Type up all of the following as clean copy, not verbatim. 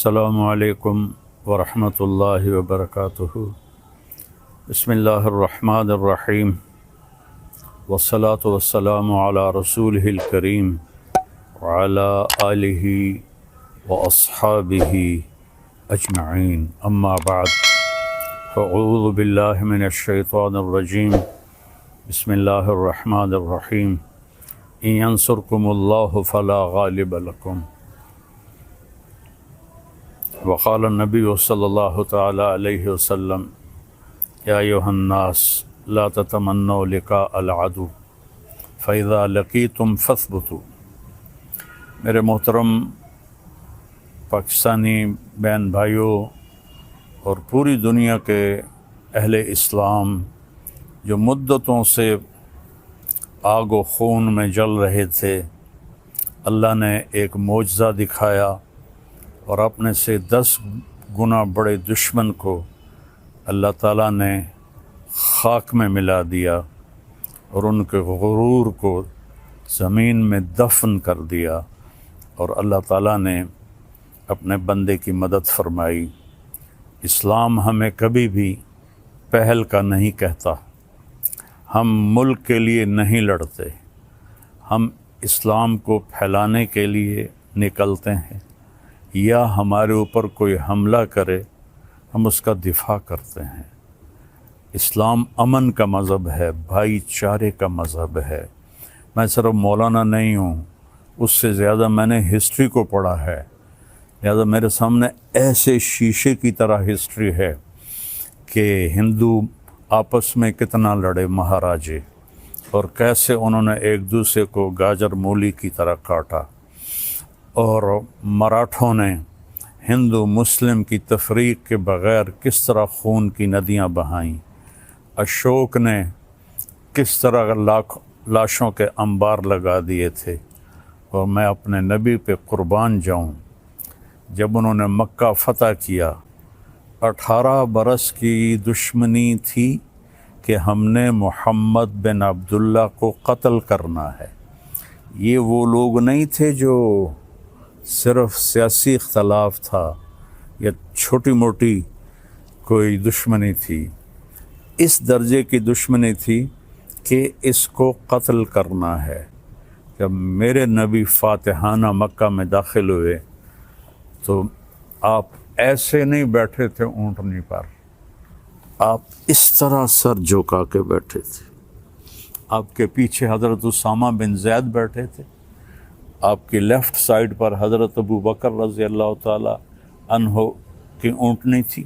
السلام علیکم ورحمۃ اللہ وبرکاتہ۔ بسم اللہ الرحمن الرحیم، والصلاة والسلام علی رسولہ الکریم وعلی آلہ واصحابہ اجمعین، اما بعد فاعوذ باللہ من الشیطان الرجیم، بسم اللہ الرحمن الرحیم۔ ان ینصرکم اللہ فلا غالب لکم، وقال النبی صلی اللہ تعالی علیہ وسلم یا ایھا الناس لا تتمنوا لقاء العدو فاذا لقیتم فاثبتوا۔ میرے محترم پاکستانی بہن بھائیوں اور پوری دنیا کے اہل اسلام جو مدتوں سے آگ و خون میں جل رہے تھے، اللہ نے ایک معجزہ دکھایا اور اپنے سے 10 گنا بڑے دشمن کو اللہ تعالیٰ نے خاک میں ملا دیا اور ان کے غرور کو زمین میں دفن کر دیا، اور اللہ تعالیٰ نے اپنے بندے کی مدد فرمائی۔ اسلام ہمیں کبھی بھی پہل کا نہیں کہتا، ہم ملک کے لیے نہیں لڑتے، ہم اسلام کو پھیلانے کے لیے نکلتے ہیں، یا ہمارے اوپر کوئی حملہ کرے ہم اس کا دفاع کرتے ہیں۔ اسلام امن کا مذہب ہے، بھائی چارے کا مذہب ہے۔ میں صرف مولانا نہیں ہوں، اس سے زیادہ میں نے ہسٹری کو پڑھا ہے، لہذا میرے سامنے ایسے شیشے کی طرح ہسٹری ہے کہ ہندو آپس میں کتنا لڑے مہاراجے، اور کیسے انہوں نے ایک دوسرے کو گاجر مولی کی طرح کاٹا، اور مراٹھوں نے ہندو مسلم کی تفریق کے بغیر کس طرح خون کی ندیاں بہائیں، اشوک نے کس طرح لاشوں کے انبار لگا دیے تھے۔ اور میں اپنے نبی پہ قربان جاؤں، جب انہوں نے مکہ فتح کیا 18 برس کی دشمنی تھی کہ ہم نے محمد بن عبداللہ کو قتل کرنا ہے۔ یہ وہ لوگ نہیں تھے جو صرف سیاسی اختلاف تھا یا چھوٹی موٹی کوئی دشمنی تھی، اس درجے کی دشمنی تھی کہ اس کو قتل کرنا ہے۔ جب میرے نبی فاتحانہ مکہ میں داخل ہوئے تو آپ ایسے نہیں بیٹھے تھے اونٹنی پر، آپ اس طرح سر جھکا کے بیٹھے تھے۔ آپ کے پیچھے حضرت اسامہ بن زید بیٹھے تھے، آپ کی لیفٹ سائڈ پر حضرت ابو بکر رضی اللہ تعالی عنہ کی اونٹنی تھی،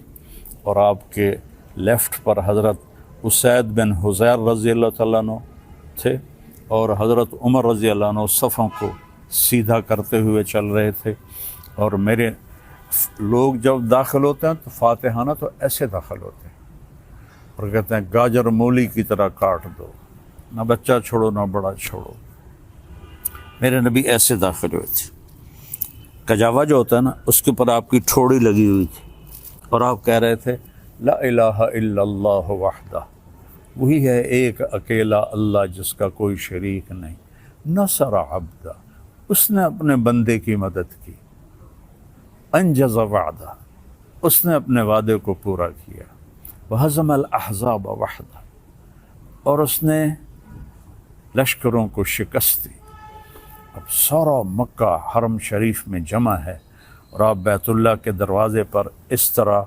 اور آپ کے لیفٹ پر حضرت اسید بن حضیر رضی اللہ تعالیٰ عنہ تھے، اور حضرت عمر رضی اللہ عنہ صفوں کو سیدھا کرتے ہوئے چل رہے تھے۔ اور میرے لوگ جب داخل ہوتے ہیں تو فاتحانہ تو ایسے داخل ہوتے ہیں اور کہتے ہیں گاجر مولی کی طرح کاٹ دو، نہ بچہ چھوڑو نہ بڑا چھوڑو۔ میرے نبی ایسے داخل ہوئے تھے، کجاوا جو ہوتا ہے نا اس کے اوپر آپ کی ٹھوڑی لگی ہوئی تھی، اور آپ کہہ رہے تھے لا الہ الا اللہ وحدہ، وہی ہے ایک اکیلا اللہ جس کا کوئی شریک نہیں، نصر عبدہ، اس نے اپنے بندے کی مدد کی، انجز وعدہ، اس نے اپنے وعدے کو پورا کیا، وہزم الاحزاب وحدہ، اور اس نے لشکروں کو شکست دی۔ اب سارا مکہ حرم شریف میں جمع ہے، اور آپ بیت اللہ کے دروازے پر اس طرح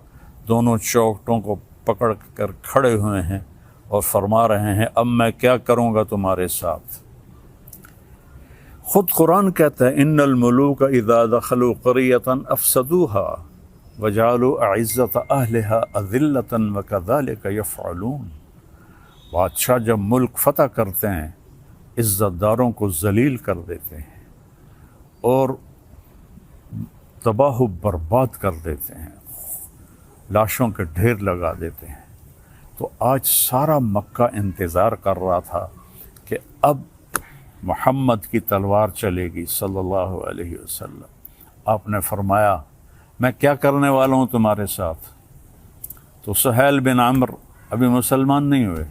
دونوں چوکٹوں کو پکڑ کر کھڑے ہوئے ہیں اور فرما رہے ہیں اب میں کیا کروں گا تمہارے ساتھ۔ خود قرآن کہتا ہے ان الملوک اذا دخلوا قریۃ افسدوها وجعلوا اعزۃ اہلها اذلۃ وکذلک یفعلون۔ بادشاہ جب ملک فتح کرتے ہیں عزت داروں کو ذلیل کر دیتے ہیں اور تباہ و برباد کر دیتے ہیں، لاشوں کے ڈھیر لگا دیتے ہیں۔ تو آج سارا مکہ انتظار کر رہا تھا کہ اب محمد کی تلوار چلے گی صلی اللہ علیہ وسلم۔ آپ نے فرمایا میں کیا کرنے والا ہوں تمہارے ساتھ؟ تو سہیل بن عمرو ابھی مسلمان نہیں ہوئے،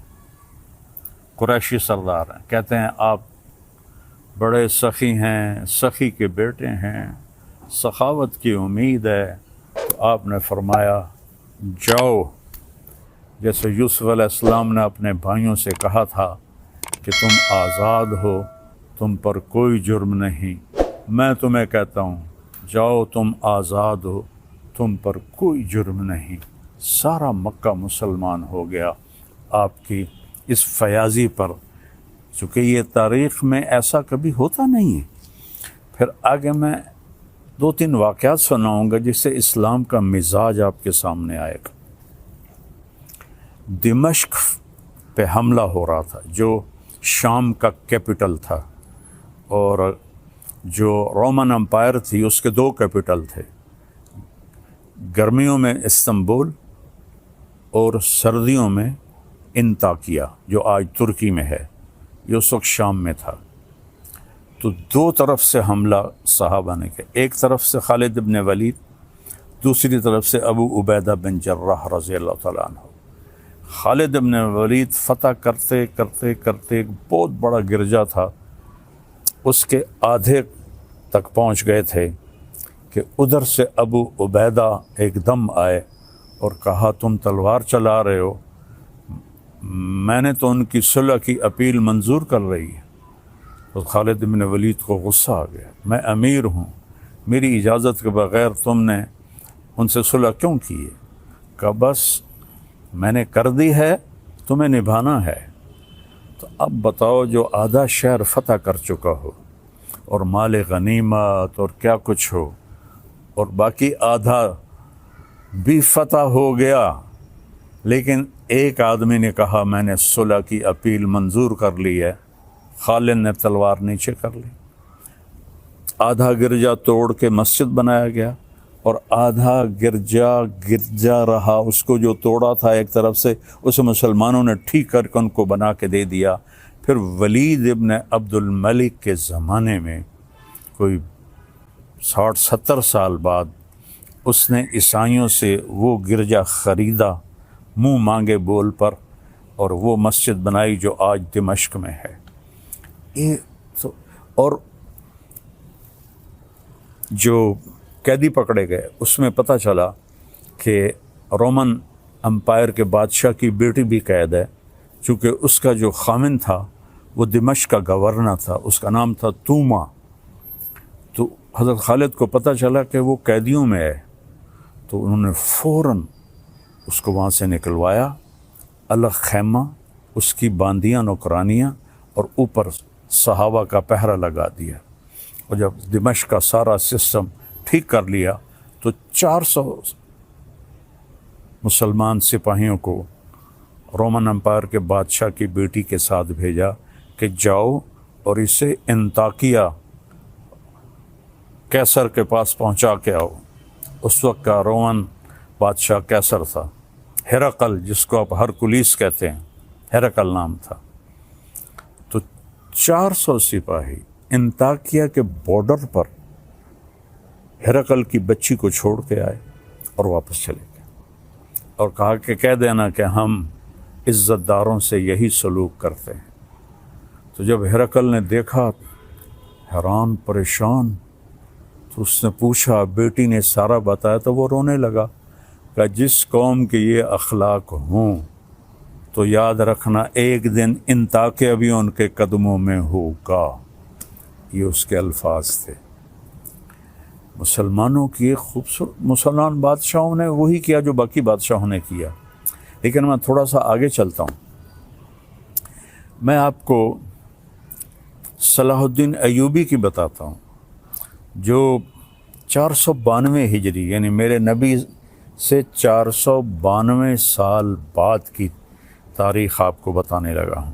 قریشی سردار ہیں، کہتے ہیں آپ بڑے سخی ہیں، سخی کے بیٹے ہیں، سخاوت کی امید ہے، تو آپ نے فرمایا جاؤ، جیسے یوسف علیہ السلام نے اپنے بھائیوں سے کہا تھا کہ تم آزاد ہو، تم پر کوئی جرم نہیں، میں تمہیں کہتا ہوں جاؤ تم آزاد ہو، تم پر کوئی جرم نہیں۔ سارا مکہ مسلمان ہو گیا آپ کی اس فیاضی پر، چونکہ یہ تاریخ میں ایسا کبھی ہوتا نہیں ہے۔ پھر آگے میں 2-3 واقعات سناؤں گا جس سے اسلام کا مزاج آپ کے سامنے آئے گا۔ دمشق پہ حملہ ہو رہا تھا جو شام کا کیپٹل تھا، اور جو رومن امپائر تھی اس کے 2 کیپٹل تھے، گرمیوں میں استنبول اور سردیوں میں انطاکیہ جو آج ترکی میں ہے، یہ اس وقت شام میں تھا۔ تو 2 طرف سے حملہ صحابہ نے کیا، ایک طرف سے خالد بن ولید، دوسری طرف سے ابو عبیدہ بن جراح رضی اللہ تعالیٰ عنہ۔ خالد بن ولید فتح کرتے کرتے کرتے ایک بہت بڑا گرجا تھا، اس کے آدھے تک پہنچ گئے تھے کہ ادھر سے ابو عبیدہ ایک دم آئے اور کہا تم تلوار چلا رہے ہو، میں نے تو ان کی صلح کی اپیل منظور کر رہی ہے۔ تو خالد بن ولید کو غصہ آ گیا، میں امیر ہوں، میری اجازت کے بغیر تم نے ان سے صلح کیوں کی ہے؟ کہا بس میں نے کر دی ہے، تمہیں نبھانا ہے۔ تو اب بتاؤ جو آدھا شہر فتح کر چکا ہو اور مال غنیمت اور کیا کچھ ہو، اور باقی آدھا بھی فتح ہو گیا، لیکن ایک آدمی نے کہا میں نے صلح کی اپیل منظور کر لی ہے، خالد نے تلوار نیچے کر لی، آدھا گرجا توڑ کے مسجد بنایا گیا اور آدھا گرجا رہا، اس کو جو توڑا تھا ایک طرف سے اسے مسلمانوں نے ٹھیک کر کے ان کو بنا کے دے دیا۔ پھر ولید ابن عبد الملک کے زمانے میں کوئی 60-70 سال بعد اس نے عیسائیوں سے وہ گرجا خریدا منہ مانگے بول پر، اور وہ مسجد بنائی جو آج دمشق میں ہے۔ اور جو قیدی پکڑے گئے اس میں پتہ چلا کہ رومن امپائر کے بادشاہ کی بیٹی بھی قید ہے، چونکہ اس کا جو خامن تھا وہ دمشق کا گورنر تھا، اس کا نام تھا توما۔ تو حضرت خالد کو پتہ چلا کہ وہ قیدیوں میں ہے، تو انہوں نے فوراً اس کو وہاں سے نکلوایا، الگ خیمہ اس کی باندیاں نوکرانیاں اور اوپر صحابہ کا پہرا لگا دیا۔ اور جب دمشق کا سارا سسٹم ٹھیک کر لیا تو 400 مسلمان سپاہیوں کو رومن امپائر کے بادشاہ کی بیٹی کے ساتھ بھیجا کہ جاؤ اور اسے انطاکیہ کیسر کے پاس پہنچا کے آؤ۔ اس وقت کا رومن بادشاہ کیسر تھا، ہرقل جس کو آپ ہرکلیس کہتے ہیں، ہرقل نام تھا۔ تو 400 سپاہی انطاکیہ کے بارڈر پر ہرقل کی بچی کو چھوڑ کے آئے اور واپس چلے گئے، اور کہا کہ کہہ دینا کہ ہم عزت داروں سے یہی سلوک کرتے ہیں۔ تو جب ہرقل نے دیکھا حیران پریشان، تو اس نے پوچھا، بیٹی نے سارا بتایا، تو وہ رونے لگا کہ جس قوم کے یہ اخلاق ہوں تو یاد رکھنا ایک دن انطاکیہ بھی ان کے قدموں میں ہوگا۔ یہ اس کے الفاظ تھے۔ مسلمانوں کی ایک خوبصورت، مسلمان بادشاہوں نے وہی کیا جو باقی بادشاہوں نے کیا۔ لیکن میں تھوڑا سا آگے چلتا ہوں، میں آپ کو صلاح الدین ایوبی کی بتاتا ہوں، جو 492 ہجری یعنی میرے نبی سے 492 سال بعد کی تاریخ آپ کو بتانے لگا ہوں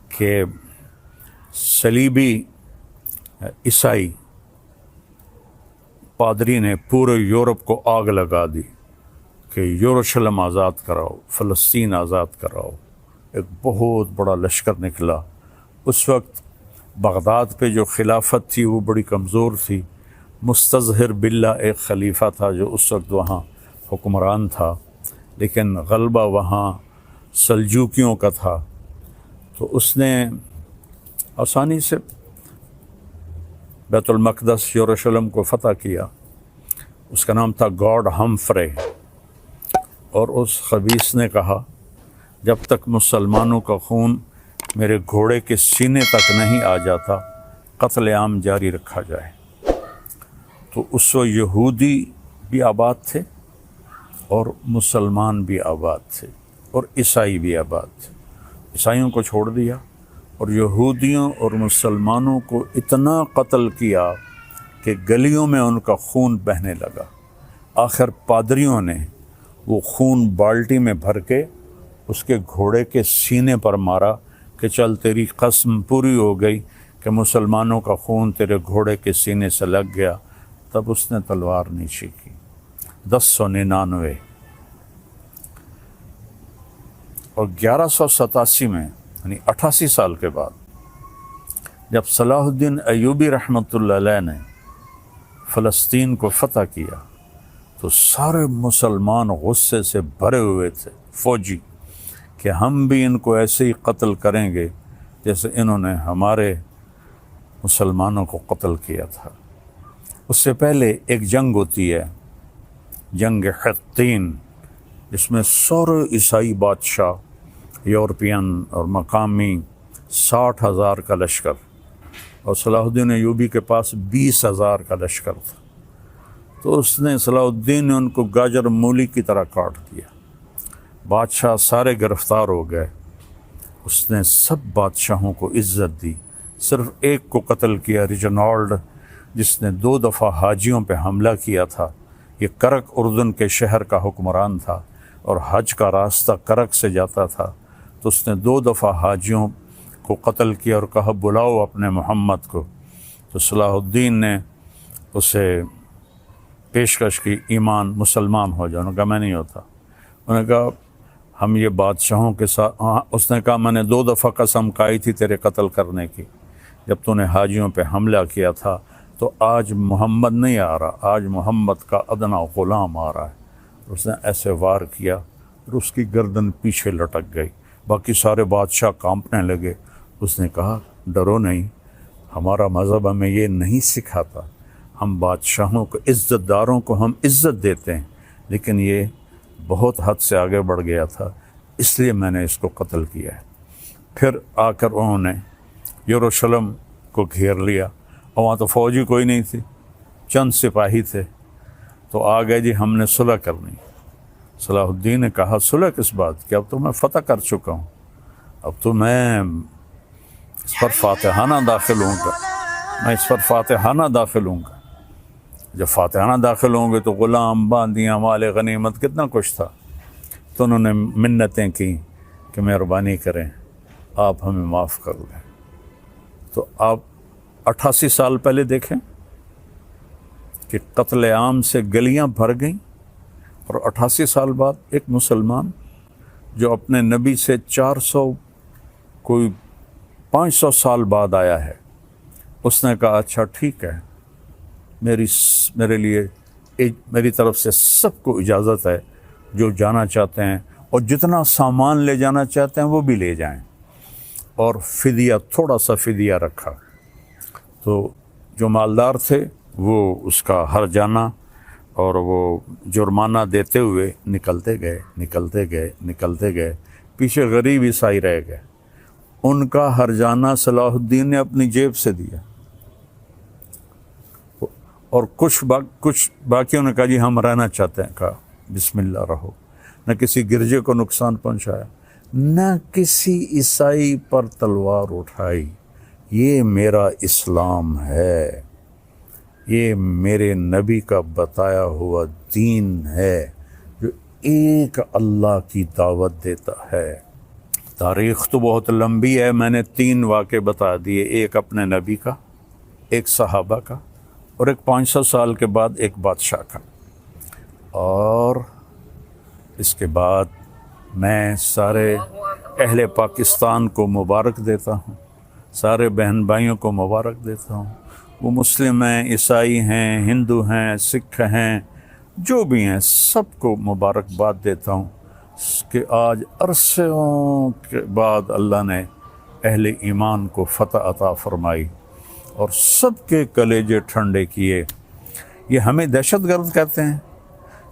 کہ صلیبی عیسائی پادری نے پورے یورپ کو آگ لگا دی کہ یروشلم آزاد کراؤ، فلسطین آزاد کراؤ۔ ایک بہت بڑا لشکر نکلا۔ اس وقت بغداد پہ جو خلافت تھی وہ بڑی کمزور تھی، مستظہر باللہ ایک خلیفہ تھا جو اس وقت وہاں حکمران تھا، لیکن غلبہ وہاں سلجوکیوں کا تھا۔ تو اس نے آسانی سے بیت المقدس یروشلم کو فتح کیا، اس کا نام تھا گارڈ ہمفرے، اور اس خبیث نے کہا جب تک مسلمانوں کا خون میرے گھوڑے کے سینے تک نہیں آ جاتا قتل عام جاری رکھا جائے۔ تو اس وقت یہودی بھی آباد تھے اور مسلمان بھی آباد تھے اور عیسائی بھی آباد تھے۔ عیسائیوں کو چھوڑ دیا اور یہودیوں اور مسلمانوں کو اتنا قتل کیا کہ گلیوں میں ان کا خون بہنے لگا۔ آخر پادریوں نے وہ خون بالٹی میں بھر کے اس کے گھوڑے کے سینے پر مارا کہ چل تیری قسم پوری ہو گئی کہ مسلمانوں کا خون تیرے گھوڑے کے سینے سے لگ گیا۔ تب اس نے تلوار نیچے کی۔ 1099 اور 1187 میں یعنی 88 سال کے بعد جب صلاح الدین ایوبی رحمۃ اللہ علیہ نے فلسطین کو فتح کیا تو سارے مسلمان غصے سے بھرے ہوئے تھے، فوجی، کہ ہم بھی ان کو ایسے ہی قتل کریں گے جیسے انہوں نے ہمارے مسلمانوں کو قتل کیا تھا۔ اس سے پہلے ایک جنگ ہوتی ہے، جنگ حطین، جس میں سارے عیسائی بادشاہ یورپین اور مقامی 60,000 کا لشکر، اور صلاح الدین ایوبی کے پاس 20,000 کا لشکر تھا۔ تو اس نے صلاح الدین نے ان کو گاجر مولی کی طرح کاٹ دیا۔ بادشاہ سارے گرفتار ہو گئے۔ اس نے سب بادشاہوں کو عزت دی، صرف ایک کو قتل کیا، ریجنالڈ، جس نے 2 دفعہ حاجیوں پہ حملہ کیا تھا۔ یہ کرک اردن کے شہر کا حکمران تھا اور حج کا راستہ کرک سے جاتا تھا، تو اس نے 2 دفعہ حاجیوں کو قتل کیا اور کہا بلاؤ اپنے محمد کو۔ تو صلاح الدین نے اسے پیشکش کی ایمان، مسلمان ہو جاؤ۔ انہوں نے کہا میں نہیں ہوتا۔ انہوں نے کہا ہم یہ بادشاہوں کے ساتھ، اس نے کہا میں نے 2 دفعہ قسم کھائی تھی تیرے قتل کرنے کی جب تو نے حاجیوں پہ حملہ کیا تھا، تو آج محمد نہیں آ رہا، آج محمد کا ادنا غلام آ رہا ہے۔ اس نے ایسے وار کیا اور اس کی گردن پیچھے لٹک گئی۔ باقی سارے بادشاہ کانپنے لگے۔ اس نے کہا ڈرو نہیں، ہمارا مذہب ہمیں یہ نہیں سکھاتا، ہم بادشاہوں کو، عزت داروں کو ہم عزت دیتے ہیں، لیکن یہ بہت حد سے آگے بڑھ گیا تھا، اس لیے میں نے اس کو قتل کیا ہے۔ پھر آ کر انہوں نے یروشلم کو گھیر لیا، اور وہاں تو فوجی کوئی نہیں تھی، چند سپاہی تھے۔ تو آ گئے جی ہم نے صلح کرنی۔ صلاح الدین نے کہا صلح کس بات کی، اب تو میں فتح کر چکا ہوں، اب تو میں اس پر فاتحانہ داخل ہوں گا، میں اس پر فاتحانہ داخل ہوں گا۔ جب فاتحانہ داخل ہوں گے تو غلام، باندیاں، مال غنیمت، کتنا کچھ تھا۔ تو انہوں نے منتیں کی کہ مہربانی کریں آپ ہمیں معاف کر دیں۔ تو آپ 88 سال پہلے دیکھیں کہ قتل عام سے گلیاں بھر گئیں، اور 88 سال بعد ایک مسلمان جو اپنے نبی سے 400 کوئی 500 سال بعد آیا ہے، اس نے کہا اچھا ٹھیک ہے، میرے لیے میری طرف سے سب کو اجازت ہے، جو جانا چاہتے ہیں اور جتنا سامان لے جانا چاہتے ہیں وہ بھی لے جائیں، اور فدیہ، تھوڑا سا فدیہ رکھا۔ تو جو مالدار تھے وہ اس کا ہر جانا اور وہ جرمانہ دیتے ہوئے نکلتے گئے، پیچھے غریب عیسائی رہ گئے۔ ان کا ہر جانا صلاح الدین نے اپنی جیب سے دیا، اور کچھ باقیوں نے کہا جی ہم رہنا چاہتے ہیں، کہا بسم اللہ رہو۔ نہ کسی گرجے کو نقصان پہنچایا، نہ کسی عیسائی پر تلوار اٹھائی۔ یہ میرا اسلام ہے، یہ میرے نبی کا بتایا ہوا دین ہے جو ایک اللہ کی دعوت دیتا ہے۔ تاریخ تو بہت لمبی ہے، میں نے 3 واقعے بتا دیے، ایک اپنے نبی کا، ایک صحابہ کا، اور ایک 500 سال کے بعد ایک بادشاہ کا۔ اور اس کے بعد میں سارے اہل پاکستان کو مبارک دیتا ہوں، سارے بہن بھائیوں کو مبارک دیتا ہوں، وہ مسلم ہیں، عیسائی ہیں، ہندو ہیں، سکھ ہیں، جو بھی ہیں، سب کو مبارکباد دیتا ہوں کہ آج عرصوں کے بعد اللہ نے اہل ایمان کو فتح عطا فرمائی اور سب کے کلیجے ٹھنڈے کیے۔ یہ ہمیں دہشت گرد کہتے ہیں.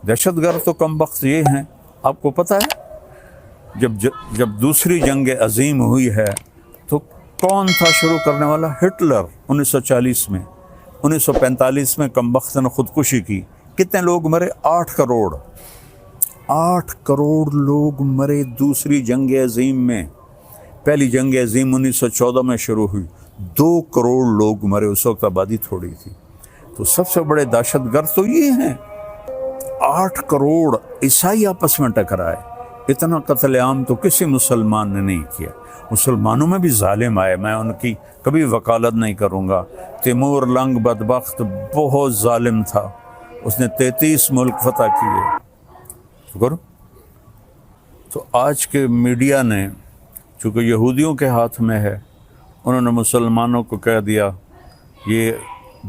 دہشت گرد تو کم بخت یہ ہیں. آپ کو پتہ ہے جب دوسری جنگ عظیم ہوئی ہے تو کون تھا شروع کرنے والا؟ ہٹلر. 1940 میں. 1945 میں کم بخت نے خودکشی کی. کتنے لوگ مرے؟ 8 کروڑ. 8 کروڑ لوگ مرے دوسری جنگ عظیم میں. پہلی جنگ عظیم 1914 میں شروع ہوئی. 2 کروڑ لوگ مرے. اس وقت آبادی تھوڑی تھی. تو سب سے بڑے دہشت گرد تو یہ ہیں. 8 کروڑ عیسائی آپس میں ٹکرائے. اتنا قتل عام تو کسی مسلمان نے نہیں کیا. مسلمانوں میں بھی ظالم آئے، میں ان کی کبھی وکالت نہیں کروں گا. تیمور لنگ بدبخت بہت ظالم تھا. اس نے 33 ملک فتح کیے. شکر. تو آج کے میڈیا نے چونکہ یہودیوں کے ہاتھ میں ہے، انہوں نے مسلمانوں کو کہہ دیا یہ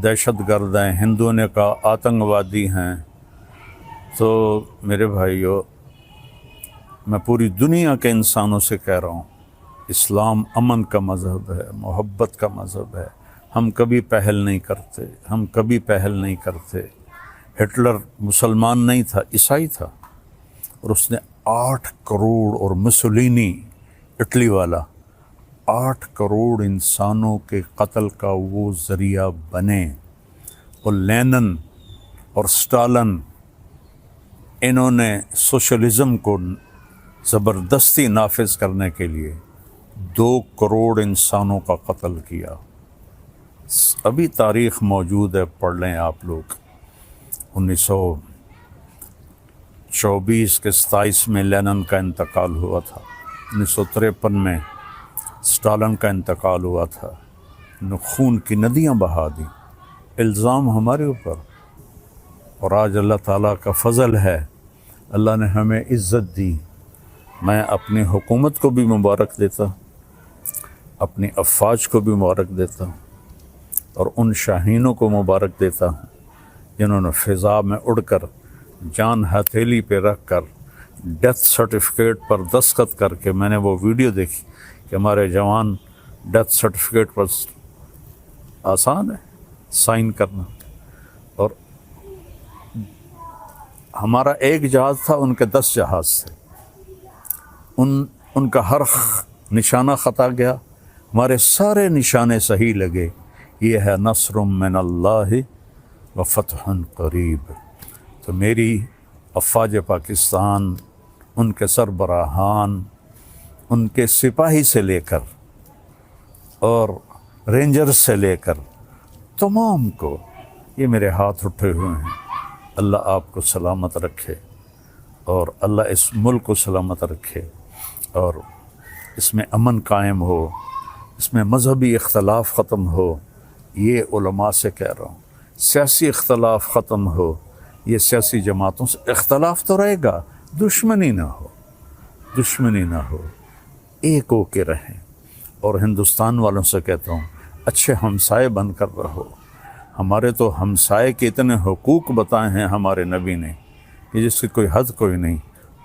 دہشت گرد ہیں، ہندوؤں نے کہا آتنکوادی ہیں. تو میرے بھائیو، میں پوری دنیا کے انسانوں سے کہہ رہا ہوں، اسلام امن کا مذہب ہے، محبت کا مذہب ہے. ہم کبھی پہل نہیں کرتے، ہم کبھی پہل نہیں کرتے. ہٹلر مسلمان نہیں تھا، عیسائی تھا، اور اس نے 8 کروڑ، اور مسولینی اٹلی والا 8 کروڑ انسانوں کے قتل کا وہ ذریعہ بنے. اور لینن اور سٹالن، انہوں نے سوشلزم کو زبردستی نافذ کرنے کے لیے 2 کروڑ انسانوں کا قتل کیا. ابھی تاریخ موجود ہے، پڑھ لیں آپ لوگ. 1924 کے 27 میں لینن کا انتقال ہوا تھا. 1953 میں سٹالن کا انتقال ہوا تھا. خون کی ندیاں بہا دیں. الزام ہمارے اوپر. اور آج اللہ تعالیٰ کا فضل ہے، اللہ نے ہمیں عزت دی. میں اپنی حکومت کو بھی مبارک دیتا، اپنی افواج کو بھی مبارک دیتا ہوں، اور ان شاہینوں کو مبارک دیتا ہوں جنہوں نے فضا میں اڑ کر، جان ہتھیلی پہ رکھ کر، ڈیتھ سرٹیفکیٹ پر دستخط کر کے. میں نے وہ ویڈیو دیکھی کہ ہمارے جوان ڈیتھ سرٹیفکیٹ پر آسان ہے سائن کرنا. اور ہمارا ایک جہاز تھا، ان کے 10 جہاز تھے. ان کا ہر نشانہ خطا گیا، ہمارے سارے نشانے صحیح لگے. یہ ہے نصر من اللہ و فتح قریب. تو میری افواج پاکستان، ان کے سربراہان، ان کے سپاہی سے لے کر اور رینجر سے لے کر تمام کو، یہ میرے ہاتھ اٹھے ہوئے ہیں. اللہ آپ کو سلامت رکھے، اور اللہ اس ملک کو سلامت رکھے، اور اس میں امن قائم ہو، اس میں مذہبی اختلاف ختم ہو. یہ علماء سے کہہ رہا ہوں. سیاسی اختلاف ختم ہو. یہ سیاسی جماعتوں سے اختلاف تو رہے گا، دشمنی نہ ہو، دشمنی نہ ہو، ایک ہو کے رہیں. اور ہندوستان والوں سے کہتا ہوں، اچھے ہمسائے بن کر رہو. ہمارے تو ہمسائے کے اتنے حقوق بتائے ہیں ہمارے نبی نے کہ جس کی کوئی حد کوئی نہیں.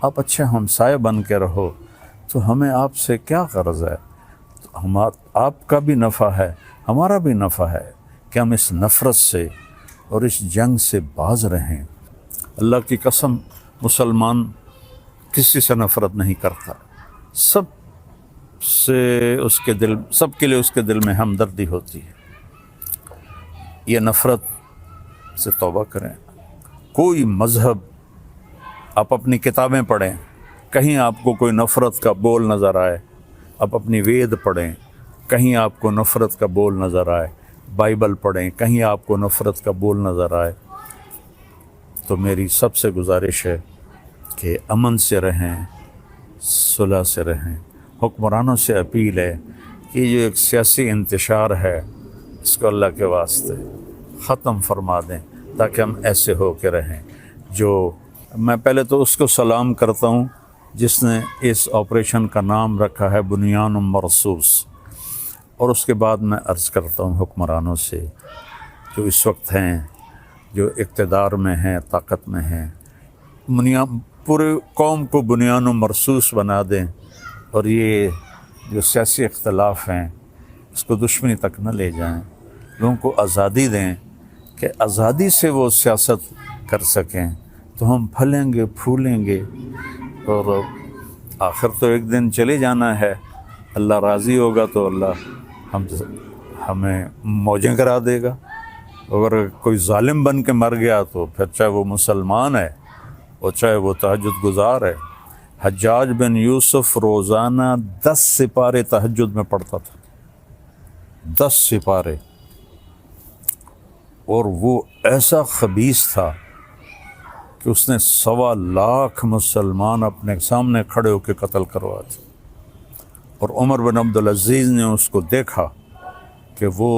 آپ اچھے ہمسائے بن کے رہو تو ہمیں آپ سے کیا غرض ہے؟ آپ کا بھی نفع ہے، ہمارا بھی نفع ہے کہ ہم اس نفرت سے اور اس جنگ سے باز رہیں. اللہ کی قسم، مسلمان کسی سے نفرت نہیں کرتا. سب سے اس کے دل، سب کے لیے اس کے دل میں ہمدردی ہوتی ہے. یہ نفرت سے توبہ کریں. کوئی مذہب، آپ اپنی کتابیں پڑھیں، کہیں آپ کو کوئی نفرت کا بول نظر آئے. آپ اپنی وید پڑھیں، کہیں آپ کو نفرت کا بول نظر آئے. بائبل پڑھیں، کہیں آپ کو نفرت کا بول نظر آئے. تو میری سب سے گزارش ہے کہ امن سے رہیں، صلح سے رہیں. حکمرانوں سے اپیل ہے کہ یہ جو ایک سیاسی انتشار ہے، اس کو اللہ کے واسطے ختم فرما دیں تاکہ ہم ایسے ہو کے رہیں. جو میں پہلے تو اس کو سلام کرتا ہوں جس نے اس آپریشن کا نام رکھا ہے بنیان مرصوص، اور اس کے بعد میں عرض کرتا ہوں حکمرانوں سے جو اس وقت ہیں، جو اقتدار میں ہیں، طاقت میں ہیں، پورے قوم کو بنیان مرصوص بنا دیں، اور یہ جو سیاسی اختلاف ہیں اس کو دشمنی تک نہ لے جائیں. لوگوں کو آزادی دیں کہ کہ آزادی سے وہ سیاست کر سکیں تو ہم پھلیں گے پھولیں گے، اور آخر تو ایک دن چلے جانا ہے، اللہ راضی ہوگا تو اللہ ہمیں موجیں کرا دے گا۔ اگر کوئی ظالم بن کے مر گیا تو پھر چاہے وہ مسلمان ہے اور چاہے وہ تہجد گزار ہے۔ حجاج بن یوسف روزانہ 10 سپارے تہجد میں پڑھتا تھا، 10 سپارے، اور وہ ایسا خبیث تھا کہ اس نے 1.25 لاکھ مسلمان اپنے سامنے کھڑے ہو کے قتل کروائے تھے، اور عمر بن عبدالعزیز نے اس کو دیکھا کہ وہ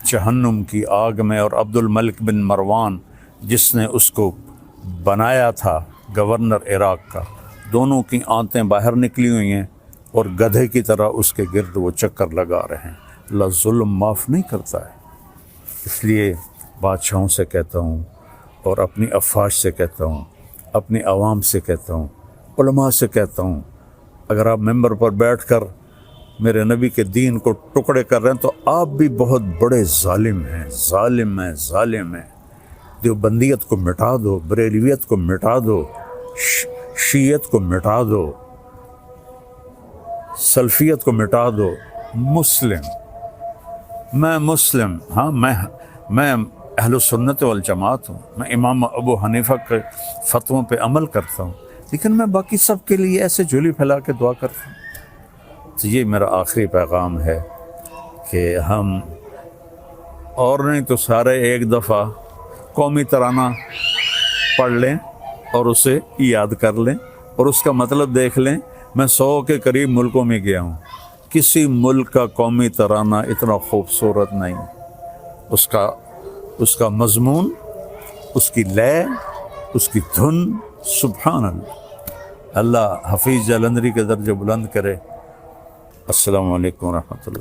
جہنم کی آگ میں، اور عبد الملک بن مروان جس نے اس کو بنایا تھا گورنر عراق کا، دونوں کی آنتیں باہر نکلی ہوئی ہیں اور گدھے کی طرح اس کے گرد وہ چکر لگا رہے ہیں۔ اللہ ظلم معاف نہیں کرتا ہے۔ اس لیے بادشاہوں سے کہتا ہوں اور اپنی افواج سے کہتا ہوں، اپنی عوام سے کہتا ہوں، علماء سے کہتا ہوں، اگر آپ ممبر پر بیٹھ کر میرے نبی کے دین کو ٹکڑے کر رہے ہیں تو آپ بھی بہت بڑے ظالم ہیں، ظالم ہیں، ظالم ہیں۔ دیوبندیت کو مٹا دو، بریلویت کو مٹا دو، شیعت کو مٹا دو، سلفیت کو مٹا دو۔ میں مسلم، ہاں میں اہل سنت والجماعت ہوں، میں امام ابو حنیفہ کے فتووں پہ عمل کرتا ہوں، لیکن میں باقی سب کے لیے ایسے جھولی پھیلا کے دعا کرتا ہوں۔ تو یہ میرا آخری پیغام ہے کہ ہم اور نہیں تو سارے ایک دفعہ قومی ترانہ پڑھ لیں اور اسے یاد کر لیں اور اس کا مطلب دیکھ لیں۔ میں 100 کے قریب ملکوں میں گیا ہوں، کسی ملک کا قومی ترانہ اتنا خوبصورت نہیں، اس کا مضمون، اس کی لے، اس کی دھن، سبحان اللہ۔ اللہ حفیظ جلندری کے درجے بلند کرے۔ السلام علیکم ورحمۃ اللہ۔